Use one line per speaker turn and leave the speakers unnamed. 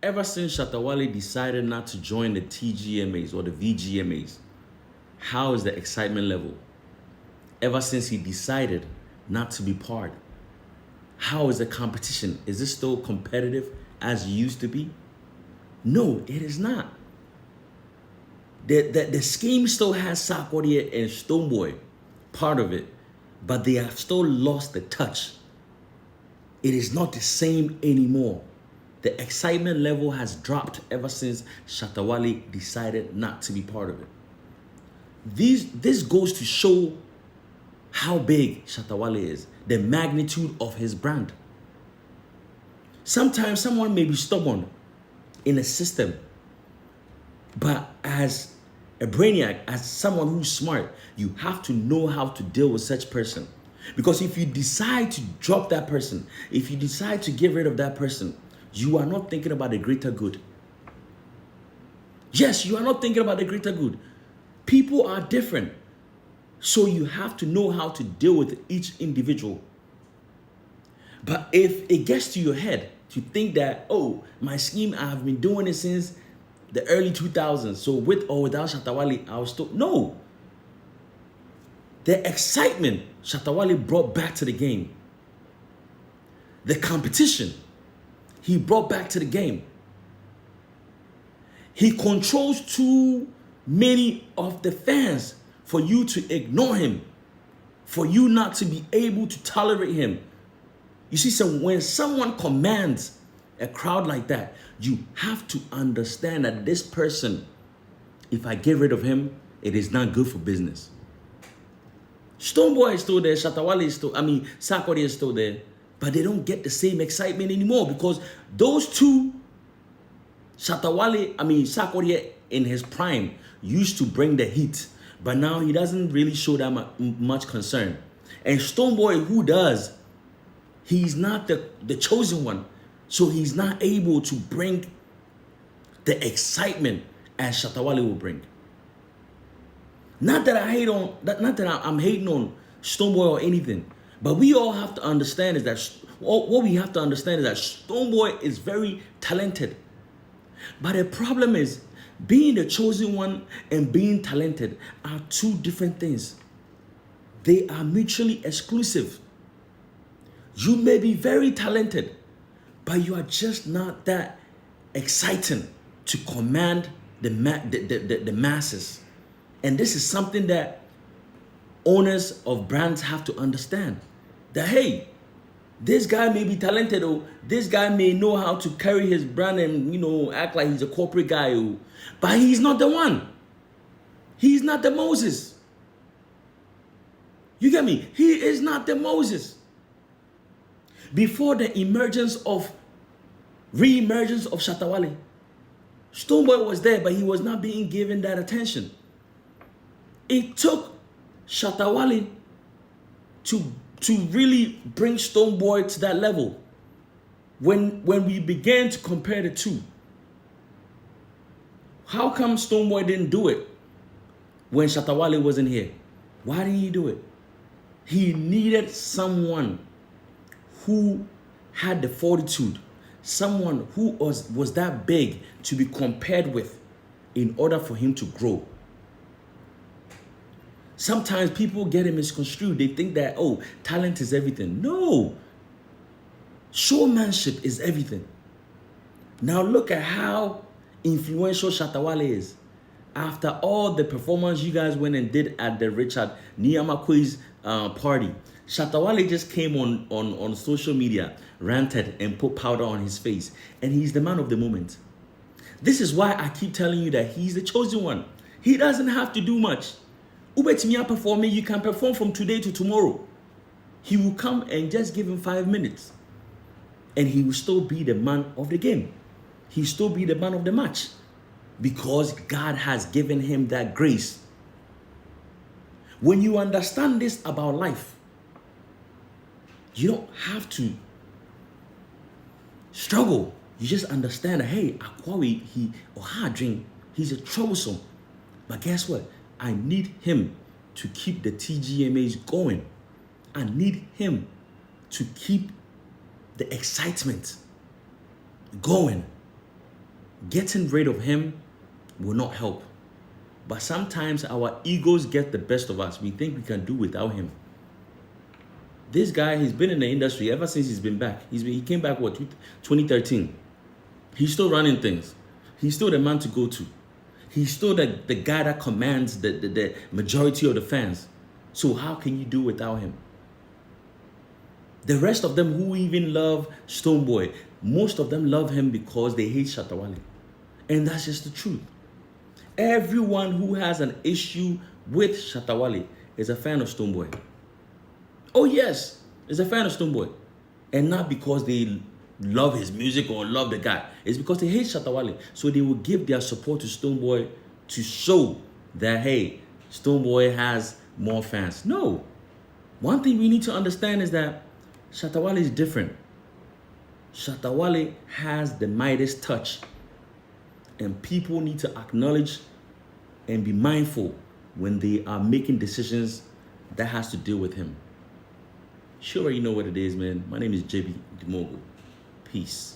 ever since Shatta Wale decided not to join the TGMAs or the VGMAs, how is the excitement level? Ever since he decided not to be part, how is the competition? Is it still competitive as it used to be? No, it is not. The scheme still has Sarkodie and Stonebwoy part of it, but they have still lost the touch. It is not the same anymore. The excitement level has dropped ever since Shatta Wale decided not to be part of it. This goes to show how big Shatta Wale is, the magnitude of his brand. Sometimes someone may be stubborn in a system, but as a brainiac, as someone who's smart, you have to know how to deal with such person. Because if you decide to drop that person, if you decide to get rid of that person, you are not thinking about the greater good. Yes, you are not thinking about the greater good. People are different. So you have to know how to deal with each individual. But if it gets to your head to think that, oh, my scheme, I've been doing it since the early 2000s. So with or without Shatta Wale, I was still, no. The excitement Shatta Wale brought back to the game. The competition he brought back to the game. He controls too many of the fans for you to ignore him, for you not to be able to tolerate him. You see, so when someone commands a crowd like that, you have to understand that this person, if I get rid of him, it is not good for business. Stonebwoy is still there, Shatta Wale is still, Sarkodie is still there, but they don't get the same excitement anymore because those two, Shatta Wale, Sarkodie in his prime used to bring the heat, but now he doesn't really show that much concern. And Stonebwoy, who does, he's not the chosen one, so he's not able to bring the excitement as Shatta Wale will bring. Not that I'm hating on Stonebwoy or anything, but we all have to understand is that what we have to understand is that Stonebwoy is very talented. But the problem is being the chosen one and being talented are two different things. They are mutually exclusive. You may be very talented, but you are just not that exciting to command the masses. And this is something that owners of brands have to understand. That, hey, this guy may be talented, or this guy may know how to carry his brand and, act like he's a corporate guy, but he's not the one. He's not the Moses. You get me? He is not the Moses. Before the re-emergence of Shatta Wale, Stonebwoy was there, but he was not being given that attention. It took Shatta Wale to really bring Stonebwoy to that level. When we began to compare the two, how come Stonebwoy didn't do it when Shatta Wale wasn't here? Why didn't he do it? He needed someone who had the fortitude, someone who was that big to be compared with in order for him to grow. Sometimes people get it misconstrued. They think that, oh, talent is everything. No. Showmanship is everything. Now look at how influential Shatta Wale is. After all the performance you guys went and did at the Richard Niyamakwe's party, Shatta Wale just came on social media, ranted and put powder on his face. And he's the man of the moment. This is why I keep telling you that he's the chosen one. He doesn't have to do much. Tgma performing, you can perform from today to tomorrow. He will come and just give him 5 minutes. And he will still be the man of the game. He'll still be the man of the match. Because God has given him that grace. When you understand this about life, you don't have to struggle. You just understand that, hey, Akwawi, he's a troublesome. But guess what? I need him to keep the TGMAs going. I need him to keep the excitement going. getting rid of him will not help. But sometimes our egos get the best of us. We think we can do without him. This guy, he's been in the industry ever since he's been back. He came back, what, 2013? He's still running things. He's still the man to go to. He's still the guy that commands the majority of the fans. So how can you do without him? The rest of them who even love Stonebwoy, most of them love him because they hate Shatta Wale. And that's just the truth. Everyone who has an issue with Shatta Wale is a fan of Stonebwoy. Oh yes, is a fan of Stonebwoy. And not because they love his music or love the guy. It's because they hate Shatta Wale. So they will give their support to Stonebwoy to show that, hey, Stonebwoy has more fans. No. One thing we need to understand is that Shatta Wale is different. Shatta Wale has the Midas touch. And people need to acknowledge and be mindful when they are making decisions that has to deal with him. Sure, you know what it is, man. My name is JB Dimogo. Peace.